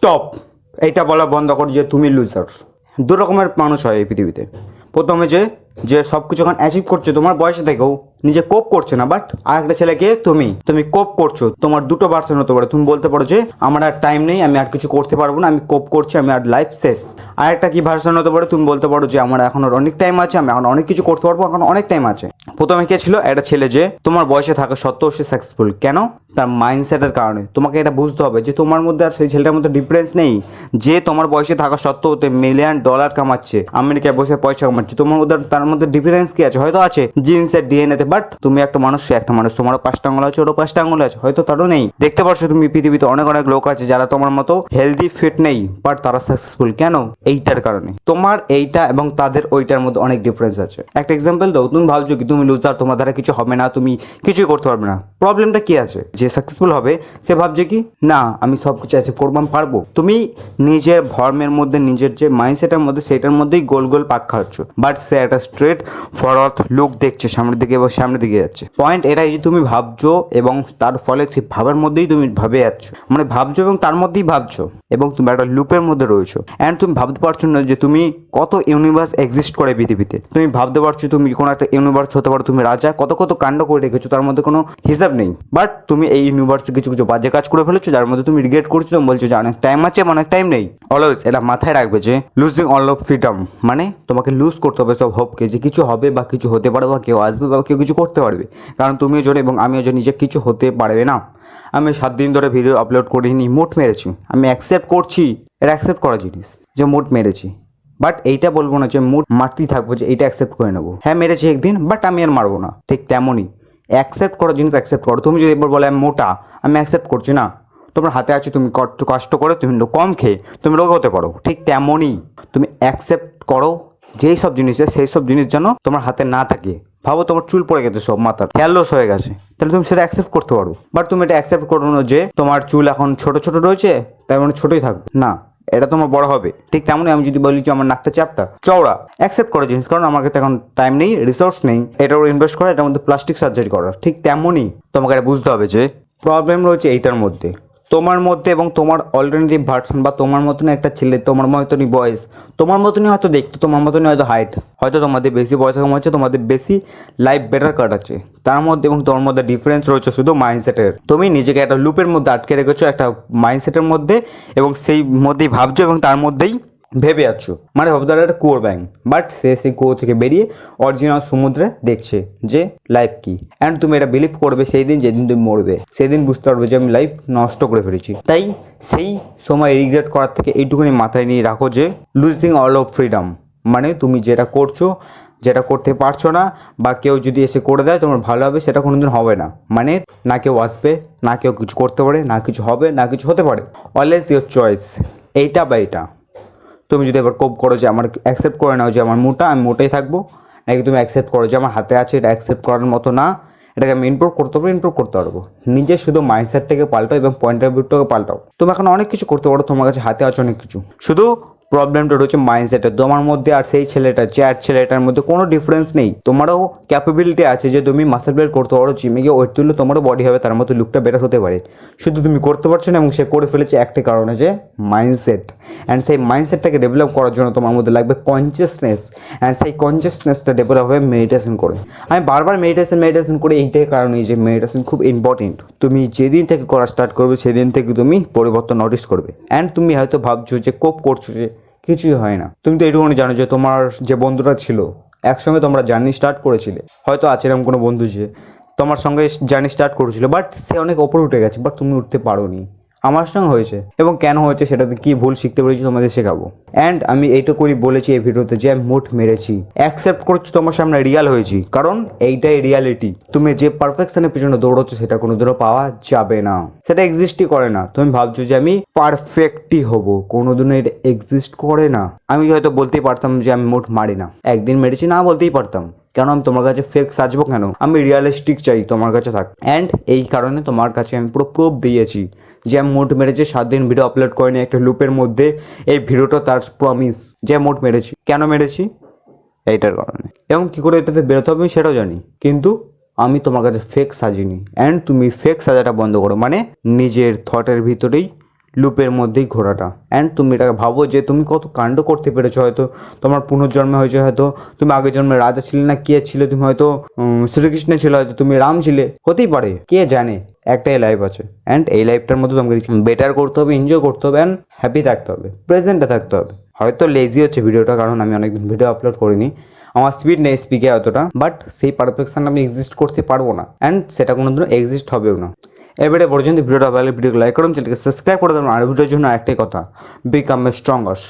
Stop, এইটা বলা বন্ধ কর যে তুমি লুজার। দু রকমের মানুষ হয় এই পৃথিবীতে। প্রথমে যে যে সব কিছু এখন অ্যাচিভ করছে তোমার বয়সে থেকেও নিজে কোপ করছে না, বাট আরেকটা ছেলেকে তুমি কোপ করছো। তোমার দুটো ভার্সন হতে পারে। তুমি বলতে পারো যে আমার আর টাইম নেই, আমি আর কিছু করতে পারবো না, আমি কোপ করছি, আমি আর লাইফ শেষ। আরেকটা কি ভার্সন হতে পারে, তুমি বলতে পারো যে আমার এখন আর অনেক টাইম আছে, আমি এখন অনেক কিছু করতে পারবো, এখন অনেক টাইম আছে। প্রথমে কে ছিল? একটা ছেলে যে তোমার বয়সে থাকা সত্ত্বেও সে সাকসেসফুল। কেন? তার মাইন্ডসেটের কারণে। তোমাকে এটা বুঝতে হবে যে তোমার মধ্যে আর সেই ছেলেটার মধ্যে ডিফারেন্স নেই যে তোমার বয়সে থাকা সত্ত্বেও $1,000,000 কামাচ্ছে, আমেরিকায় বসে পয়সা কামাচ্ছে। তোমার মধ্যে তার মধ্যে ডিফারেন্স কি আছে? হয়তো আছে জিন্সের ডিএনএতে, বাট তুমি একটা মানুষ, সে একটা মানুষ। তোমারও 5টা আঙুল আছে, ওরও 5টা আঙুল আছে, হয়তো তারও নেই। দেখতে পাচ্ছ তুমি পৃথিবীতে অনেক অনেক লোক আছে যারা তোমার মতো হেলদি ফিট নেই, বাট তারা সাকসেসফুল। কেন? এইটার কারণে। তোমার এইটা এবং তাদের ওইটার মধ্যে অনেক ডিফারেন্স আছে। একটা এক্সাম্পল দাও। তুমি ভাবছো কি তুমি লুজার, তোমার দ্বারা কিছু হবে না, তুমি কিছুই করতে পারবে না। প্রবলেমটা কি আছে? যে সাকসেসফুল হবে সে ভাবছে কি না আমি সব কিছু অ্যাচিভ করবো, আমি পারবো। তুমি নিজের ভর্মের মধ্যে, নিজের যে মাইন্ডসেটের মধ্যে, সেটার মধ্যেই গোল গোল পাক খাচ্ছ, বাট সে একটা স্ট্রেট ফরওয়ার্ড লুক দেখছে সামনের দিকে এবং সামনের দিকে যাচ্ছে। পয়েন্ট এটাই যে তুমি ভাবছো এবং তার ফলে সেই ভাবার মধ্যেই তুমি ভাবে যাচ্ছ, মানে ভাবছো এবং তার মধ্যেই ভাবছো, এবং তুমি একটা লুপের মধ্যে রয়েছো। অ্যান্ড তুমি ভাবতে পারছো না যে তুমি কত ইউনিভার্স এক্সিস্ট করে পৃথিবীতে। তুমি ভাবতে পারছো তুমি কোনো একটা ইউনিভার্স হতে পারো, তুমি রাজা, কত কত কাণ্ড করে রেখেছো, তার মধ্যে কোনো হিসাব নেই। বাট তুমি এই ইউনিভার্সে কিছু কিছু বাজে কাজ করে ফেলেছো, যার মধ্যে তুমি রিগ্রেট করছো, তুমি বলছো যে অনেক টাইম আছে, অনেক টাইম নেই। অলওয়েজ এটা মাথায় রাখবে যে লুজিং অল অফ ফ্রিডম, মানে তোমাকে লুজ করতে হবে সব হোপকে যে কিছু হবে বা কিছু হতে পারে বা কেউ আসবে বা কেউ কিছু করতে পারবে। কারণ তুমিও জানো এবং আমিও জানি যে কিছু হতে পারবে না। আমি 7 দিন ধরে ভিডিও আপলোড করিনি, মুড মেরেছি। আমি অ্যাকসেপ্ট করছি, এটা অ্যাকসেপ্ট করা জিনিস যে মুড মেরেছি। বাট এইটা বলবো না যে মুড মারতেই থাকবো যে এইটা অ্যাকসেপ্ট করে নেবো। হ্যাঁ মেরেছি একদিন, বাট আমি আর মারবো না। ঠিক তেমনই অ্যাকসেপ্ট করা জিনিস অ্যাকসেপ্ট করো। তুমি যদি এবার বলে আমি মোটা, আমি অ্যাকসেপ্ট করছি না। তোমার হাতে আছে, তুমি কষ্ট করে, তুমি কম খেয়ে তুমি রোগ হতে পারো। ঠিক তেমনই তুমি অ্যাকসেপ্ট করো যেই সব জিনিসে, সেই সব জিনিস যেন তোমার হাতে না থাকে। ভাবো তোমার চুল পড়ে গেছে, সব মাথার হেয়ার লস হয়ে গেছে, তাহলে তুমি সেটা অ্যাকসেপ্ট করতে পারো। বাট তুমি এটা অ্যাকসেপ্ট করো না যে তোমার চুল এখন ছোট ছোট রয়েছে, তাই মানে ছোটোই থাকবে না, এটা তোমার বড় হবে। ঠিক তেমনই আমি যদি বলি যে আমার নাকটা চ্যাপটা চওড়া, অ্যাকসেপ্ট করার জিনিস, কারণ আমার কাছে এখন টাইম নেই, রিসোর্স নেই এটার ইনভেস্ট করা, এটার মধ্যে প্লাস্টিক সার্জারি করার। ঠিক তেমনই তোমাকে এটা বুঝতে হবে যে প্রবলেম রয়েছে এইটার মধ্যে, তোমার মধ্যে এবং তোমার অল্টারনেটিভ ভার্সন বা তোমার মতনই একটা ছেলে, তোমার মতনই বয়স, তোমার মতনই হয়তো দেখতে, তোমার মতনই হয়তো হাইট, হয়তো তোমাদের বেশি পয়সা কামাচ্ছে, তোমাদের বেশি লাইফ বেটার কাটাচ্ছে, তার মধ্যে এবং তোমার মধ্যে ডিফারেন্স রয়েছে শুধু মাইন্ডসেটের। তুমি নিজেকে একটা লুপের মধ্যে আটকে রেখেছো, একটা মাইন্ডসেটের মধ্যে, এবং সেই মধ্যেই ভাবছো এবং তার মধ্যেই ভেবে যাচ্ছ। মানে ভাবতে পারো একটা কুয়োর ব্যাংক, বাট সে সেই কুয়ো থেকে বেরিয়ে অরিজিনাল সমুদ্রে দেখছে যে লাইফ কি। অ্যান্ড তুমি এটা বিলিভ করবে সেই দিন যেদিন তুমি মরবে, সেদিন বুঝতে পারবে যে আমি লাইফ নষ্ট করে ফেলেছি। তাই সেই সময় রিগ্রেট করার থেকে এইটুকুনি মাথায় নিয়ে রাখো যে লুজিং অল অফ ফ্রিডম, মানে তুমি যেটা করছো, যেটা করতে পারছো না, বা কেউ যদি এসে করে দেয় তোমার ভালো হবে, সেটা কোনোদিন হবে না। মানে না কেউ আসবে, না কেউ কিছু করতে পারে, না কিছু হবে, না কিছু হতে পারে। অলওয়েজ ইয়োর চয়েস, এইটা বা এটা। তুমি যদি এবার কোপ করো যে আমার অ্যাকসেপ্ট করে নাও যে আমার মোটা, আমি মোটাই থাকবো, নাকি তুমি অ্যাকসেপ্ট করো যে আমার হাতে আছে, এটা অ্যাকসেপ্ট করার মতো না, এটাকে আমি ইমপ্রুভ করতে পারবো। নিজের শুধু মাইন্ডসেটটাকে পাল্টাও এবং পয়েন্ট অফ ভিউটাকে পাল্টাও। তুমি এখন অনেক কিছু করতে পারো, তোমার কাছে হাতে আছে অনেক কিছু, শুধু প্রবলেমটা রয়েছে মাইন্ডসেটে। তোমার মধ্যে আর সেই ছেলেটা, চ্যাট ছেলেটার মধ্যে কোনো ডিফারেন্স নেই। তোমারও ক্যাপাবিলিটি আছে যে তুমি মাসেল বিল্ড করতে পারো, জিমে গিয়ে ওয়েট তুললে তোমারও বডি হবে, তার মতো লুকটা বেটার হতে পারে। শুধু তুমি করতে পারছো না, এবং সে করে ফেলেছে একটা কারণে, যে মাইন্ডসেট। অ্যান্ড সেই মাইন্ডসেটটাকে ডেভেলপ করার জন্য তোমার মধ্যে লাগবে কনসিয়াসনেস, অ্যান্ড সেই কনসিয়াসনেসটা ডেভেলপ হবে মেডিটেশন করে। আমি বারবার মেডিটেশন করে এইটাই কারণেই যে মেডিটেশন খুব ইম্পর্টেন্ট। তুমি যেদিন থেকে করা স্টার্ট করবে সেদিন থেকে তুমি পরিবর্তন নোটিস করবে। অ্যান্ড তুমি হয়তো ভাবছো যে কোপ করছো, যে কিছুই হয় না। তুমি তো এইটুকুনি জানো যে তোমার যে বন্ধুরা ছিল, একসঙ্গে তোমরা জার্নি স্টার্ট করেছিলে, হয়তো আছে এরকম কোনো বন্ধু যে তোমার সঙ্গে জার্নি স্টার্ট করেছিল, বাট সে অনেক ওপরে উঠে গেছে, বাট তুমি উঠতে পারোনি। আমার সঙ্গে হয়েছে, এবং কেন হয়েছে সেটাতে কী ভুল শিখতে পেরেছি তোমাদের শেখাবো। অ্যান্ড আমি এইটুকুনি বলেছি এই ভিডিওতে যে আমি মুড মেরেছি, অ্যাকসেপ্ট করছি, তোমার সামনে রিয়াল হয়েছি, কারণ এইটাই রিয়ালিটি। তুমি যে পারফেকশনের পিছনে দৌড়চ্ছ সেটা কোনোদিনও পাওয়া যাবে না, সেটা এক্সিস্টই করে না। তুমি ভাবছো যে আমি পারফেক্টই হব, কোনোদিনও এটা এক্সিস্ট করে না। আমি হয়তো বলতেই পারতাম যে আমি মুড মারি না, একদিন মেরেছি না বলতেই পারতাম, কেন আমি তোমার কাছে ফেক সাজবো কেন? আমি রিয়ালিস্টিক চাই তোমার কাছে থাক। অ্যান্ড এই কারণে তোমার কাছে আমি পুরো প্রুফ দিয়েছি যে আমি মোট মেরেছি। 7 দিন ভিডিও আপলোড করিনি একটা লুপের মধ্যে, এই ভিডিওটা তার প্রমিস যে মোট মেরেছি। কেন মেরেছি? এইটার কারণে। এবং কী করে এটাতে বেরোতে হবে আমি সেটাও জানি, কিন্তু আমি তোমার কাছে ফেক সাজিনি। অ্যান্ড তুমি ফেক সাজাটা বন্ধ করো, মানে নিজের থটের ভিতরেই লুপের মধ্যেই ঘোরাটা। অ্যান্ড তুমি এটাকে ভাবো যে তুমি কত কাণ্ড করতে পেরেছো, হয়তো তোমার পুনর্জন্মে হয়েছে, হয়তো তুমি আগের জন্মে রাজা ছিলে না কে ছিলে, তুমি হয়তো শ্রীকৃষ্ণ ছিল, হয়তো তুমি রাম ছিলে, হতেই পারে, কে জানে। একটাই লাইফ আছে, অ্যান্ড এই লাইফটার মধ্যে তোমাকে বেটার করতে হবে, এনজয় করতে হবে, অ্যান্ড হ্যাপি থাকতে হবে, প্রেজেন্টে থাকতে হবে। হয়তো লেজি হচ্ছে ভিডিওটা, কারণ আমি অনেকদিন ভিডিও আপলোড করিনি, আমার স্পিড নেই স্পিকে অতটা, বাট সেই পারফেকশন আমি এক্সিস্ট করতে পারবো না, অ্যান্ড সেটা কোনোদিনও এক্সিস্ট হবেও না। এবারে পর্যন্ত ভিডিওটা ভালো, ভিডিওকে লাইক করুন, চ্যানেলকে সাবস্ক্রাইব করে দেবেন। আর ভিডিওর জন্য একটাই কথা, বিকাম এ স্ট্রঙ্গার।